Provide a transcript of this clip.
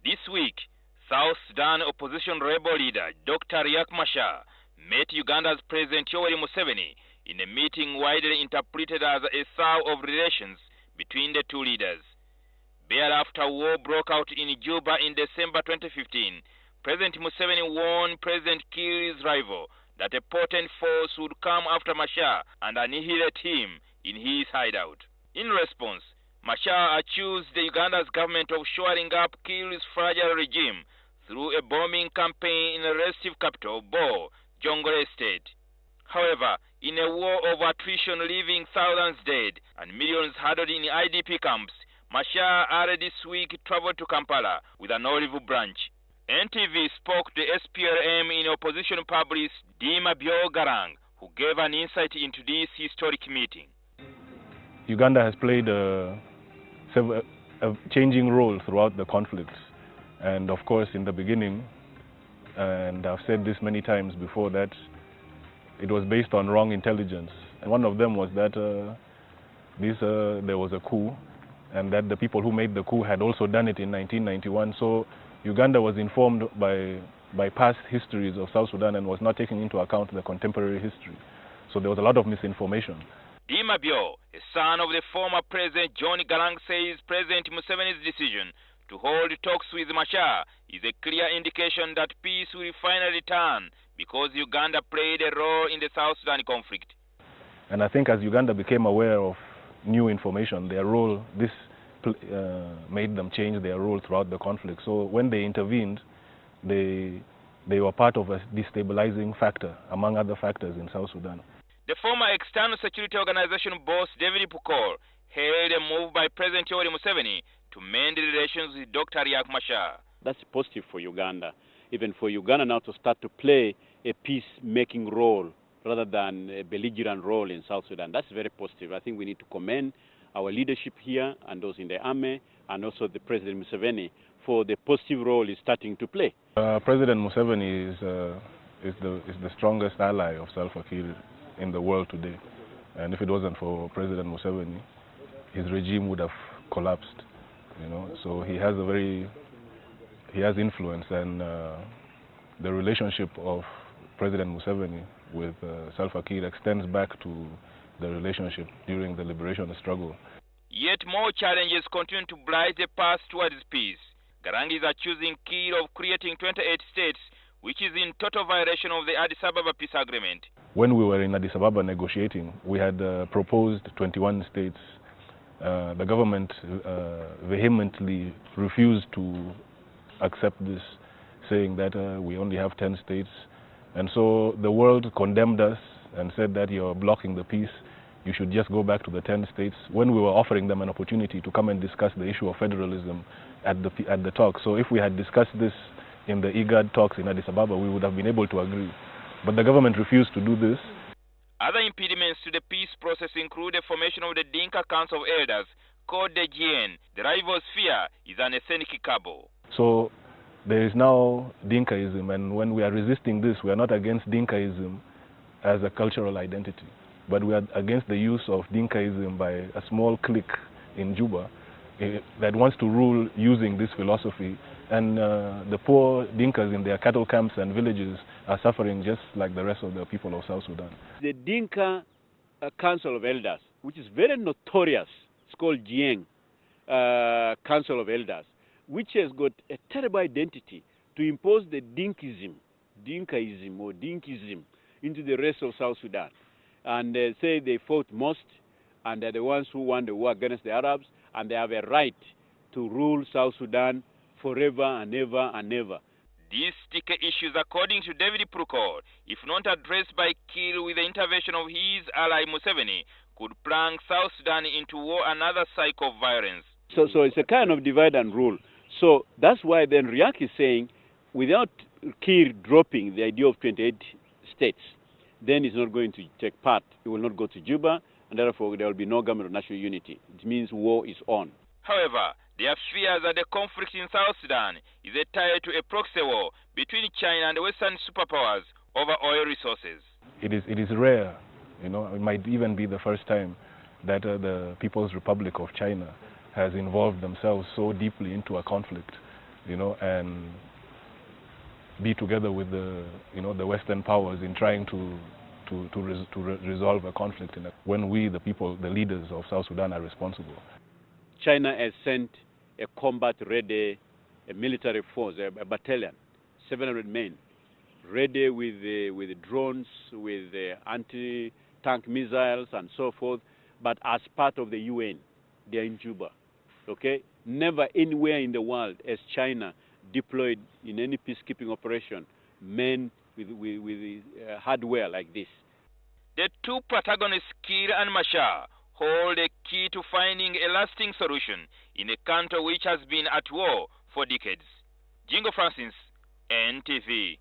This week, South Sudan opposition rebel leader Dr Riek Machar met Uganda's President Yoweri Museveni in a meeting widely interpreted as a salve of relations between the two leaders. Thereafter, war broke out in Juba in December 2015. President Museveni warned President Kiir's rival that a potent force would come after Machar and annihilate him in his hideout. In response, Machar accused the Uganda's government of shoring up Kiir's fragile regime through a bombing campaign in the restive capital, Bo, Jongole State. However, in a war of attrition leaving thousands dead and millions huddled in IDP camps, Machar earlier this week traveled to Kampala with an olive branch. NTV spoke to SPLM in opposition publicist De Mabior Garang, who gave an insight into this historic meeting. Uganda has played a changing role throughout the conflict, and of course in the beginning, and I've said this many times before, that it was based on wrong intelligence, and one of them was that there was a coup, and that the people who made the coup had also done it in 1991. So Uganda was informed by past histories of South Sudan and was not taking into account the contemporary history. So there was a lot of misinformation. De Mabior, a son of the former President John Garang, says President Museveni's decision to hold talks with Machar is a clear indication that peace will finally return because Uganda played a role in the South Sudan conflict. And I think as Uganda became aware of new information, their role, this made them change their role throughout the conflict. So when they intervened, they were part of a destabilizing factor, among other factors, in South Sudan. The former External Security Organization boss David Pukor hailed a move by President Yoweri Museveni to mend relations with Dr Riek Machar. That's positive for Uganda, even for Uganda now to start to play a peacemaking role rather than a belligerent role in South Sudan. That's very positive. I think we need to commend our leadership here and those in the army and also the President Museveni for the positive role he's starting to play. President Museveni is the strongest ally of Salva Kiir in the world today, and if it wasn't for President Museveni, his regime would have collapsed. So he has influence, and the relationship of President Museveni with Salva Kiir extends back to the relationship during the liberation struggle. Yet more challenges continue to blight the path towards peace. Garang is accusing Kiir of creating 28 states, which is in total violation of the Addis Ababa peace agreement. When we were in Addis Ababa negotiating, we had proposed 21 states. The government vehemently refused to accept this, saying that we only have 10 states. And so the world condemned us and said that you're blocking the peace. You should just go back to the 10 states, when we were offering them an opportunity to come and discuss the issue of federalism at the talk. So if we had discussed this in the IGAD talks in Addis Ababa, we would have been able to agree. But the government refused to do this. Other impediments to the peace process include the formation of the Dinka Council of Elders, called the GN. The rivals fear is an ethnic cabal. So there is now Dinkaism, and when we are resisting this, we are not against Dinkaism as a cultural identity, but we are against the use of Dinkaism by a small clique in Juba that wants to rule using this philosophy. And the poor Dinkas in their cattle camps and villages are suffering just like the rest of the people of South Sudan. The Dinka Council of Elders, which is very notorious, it's called Jiang Council of Elders, which has got a terrible identity to impose the Dinkaism into the rest of South Sudan. And they say they fought most, and they're the ones who won the war against the Arabs, and they have a right to rule South Sudan forever and ever and ever. These sticky issues, according to David Pukor, if not addressed by Kiir with the intervention of his ally Museveni, could plunge South Sudan into war, another cycle of violence. So it's a kind of divide and rule. So that's why then Riek is saying, without Kiir dropping the idea of 28 states, then he's not going to take part. He will not go to Juba, and therefore there will be no government of national unity. It means war is on. However, there are fears that the conflict in South Sudan is a tie to a proxy war between China and Western superpowers over oil resources. It is rare, it might even be the first time that the People's Republic of China has involved themselves so deeply into a conflict. you know, and be together with the, you know, the Western powers in trying to resolve a conflict when we, the people, the leaders of South Sudan, are responsible. China has sent a combat-ready military force, a battalion, 700 men, ready with drones, with anti-tank missiles and so forth, but as part of the UN. They're in Juba, okay? Never anywhere in the world has China deployed in any peacekeeping operation men with hardware like this. The two protagonists, Kiir and Machar, hold a key to finding a lasting solution in a country which has been at war for decades. Jingo Francis, NTV.